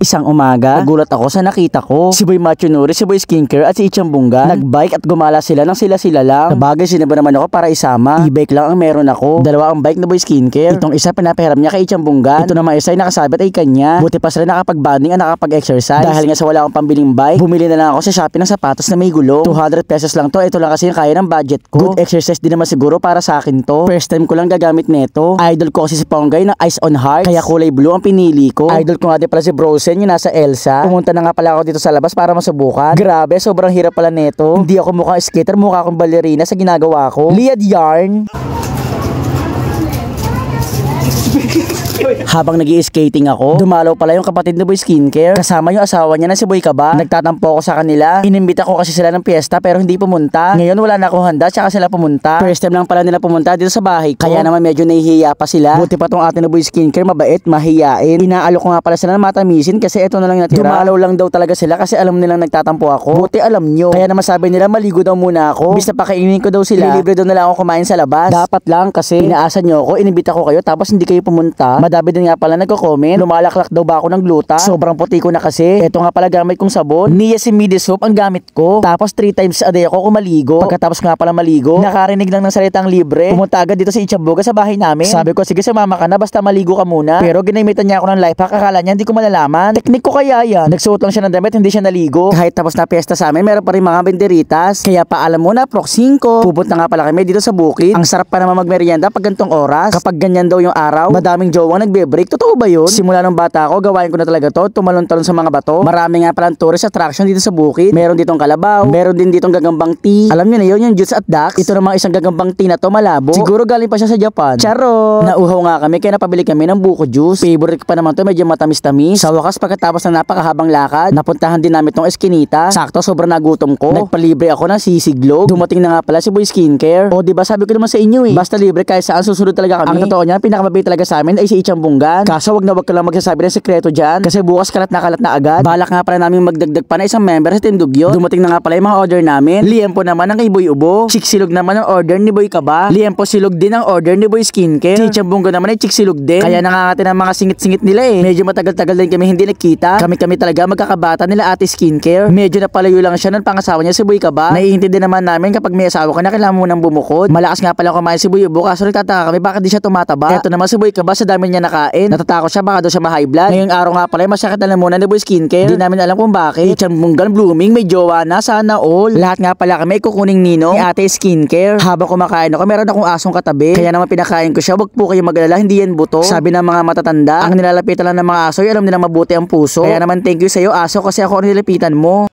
Isang umaga, nagulat ako sa nakita ko. Si Boy Machonori, si Boy Skincare at si Ichang Bunggan. Nagbike at gumala sila ng sila-sila lang. Sabagay, sinaba naman ako para isama. E-bike lang ang meron ako. Dalawa ang bike na Boy Skincare. Itong isa pinapahiram niya kay Ichang Bunggan. Ito naman isa ay nakasabit ay kanya. Buti pa sila nakapag-bonding at nakapag-exercise. Dahil nga sa wala akong pambiling bike, bumili na lang ako sa Shopee ng sapatos na may gulong. 200 pesos lang to. Ito lang kasi yung kaya ng budget ko. Good exercise din naman siguro para sa akin to. First time ko lang gagamit nito. Idol ko kasi si Ponggay ng Ice on Heart. Kaya kulay blue ang pinili ko. Idol ko nga din pala si Brosen, yung nasa Elsa. Pumunta na nga pala ako dito sa labas para masubukan. Grabe, sobrang hirap pala nito. Hindi ako mukhang skater, mukha akong ballerina sa ginagawa ko. Liad yarn. Habang nag-i-skating ako, dumalaw pala yung kapatid ni Boy Skincare. Kasama yung asawa niya na si Boy Kaba. Nagtatampo ako sa kanila. Inimbita ko kasi sila ng piyesta pero hindi pumunta. Ngayon wala na akong handa tsaka sila pumunta. First time lang pala nila pumunta dito sa bahay ko. Kaya naman medyo nahihiya pa sila. Buti pa tong atin na Boy Skincare, mabait, mahiyain. Inaalok ko nga pala sila na matamisin kasi ito na lang natira. Dumalaw lang daw talaga sila kasi alam nilang nagtatampo ako. Buti alam nyo. Kaya naman sabi nila maligo daw muna ako. Bis na pakainin ko daw sila. Libre daw nila ako kumain sa labas. Dapat lang kasi inaasa nyo ako, inimbita ko kayo tapos hindi kayo pumunta. Madami din nga pala nagko-comment. Lumalaklak daw ba ako ng gluta? Sobrang puti ko na kasi. Ito nga pala gamit kong sabon. Niacinamide soap ang gamit ko. Tapos 3 times a day ako kumaligo. Pagkatapos nga pala maligo, nakarinig lang ng salitang libre. Pumunta agad dito sa Ichambuga sa bahay namin. Sabi ko, sige sumama ka na basta maligo ka muna. Pero ginamitan niya ako ng life hack. Akala niya hindi ko malalaman. Teknik ko kaya yan. Nagsuot lang siya ng damit, hindi siya naligo. Kahit tapos na piyesta sa amin, meron pa rin mga benderitas. Kaya paalam mo na, Prox 5. Pupunta nga pala kami dito sa bukid. Ang sarap pa naman magmerienda pag gantong oras. Kapag ganyan daw yung araw, madaming jowang nagbe-break. Totoo ba yun? Simula ng bata ako, gawain ko na talaga to, tumalon-talon sa mga bato. Marami nga palang tourist attraction dito sa bukid. Meron ditong kalabaw, meron din ditong gagambang tea. Alam niyo na yun, yung Juice at Ducks. Ito namang isang gagambang tea na to, malabo. Siguro galing pa siya sa Japan. Charot! Nauhaw nga kami, kaya napabili kami ng buko juice. Favorite ko pa naman to, medyo matamis-tamis. Sa wakas, pagkatapos ng napakahabang lakad, napuntahan din namin tong eskinita. Sakto, sobrang nagutom ko. Nagpalibre ako ng sisiglog. Dumating na nga pala si Boy Skincare. O, diba sabi ko naman sa inyo eh. Basta libre kahit saan, susunod talaga kami. Ang totoo niya, pinakamabait talaga sa amin ay si Ichang Bunggan. Kaso wag na wag ka lang magsasabi ng sekreto dyan. Kasi bukas kalat na agad. Balak nga pala namin magdagdag pa na isang member sa Team Dugyot. Dumating na nga pala yung mga order namin. Liempo naman ang kay Boy Ubo. Chiksilog naman ang order ni Boy Kaba. Liempo silog din ang order ni Boy Skincare. Si Ichang Bunggan naman ay chiksilog din. Kaya nangangati ng mga singit-singit nila eh. Medyo matagal-tagal din kami hindi nagkita. Kami talaga magkakabata nila Ate Skincare. Medyo napalayo lang siya ng pangasawa niya si Boy Kaba. Naiintindi naman namin kapag may asawa ka na kailangan mo nang bumukod. Malakas nga pala kumain si Boy Ubo kaso nagtataka kami bakit di siya tumataba. Eto naman si Boy Kaba sa dami niya nakain. Natatakot siya baka daw siya ma-high blood. Ngayong araw nga pala masakit na muna ni Boy Skincare. Hindi namin alam kung bakit. Ichang Bunggan blooming, may jowa na, sana all. Lahat nga pala kami kukuning ninong ni Ate Skincare. Habang kumakain ako, meron akong asong katabi. Kaya naman pinakain ko siya. Wag po kayo mag-alala, hindi yan buto. Sabi ng mga matatanda, ang nilalapitan lang ng mga aso ay alam nilang mabuti ang puso. Kaya naman thank you sa iyo aso kasi ako ang nilalapitan mo.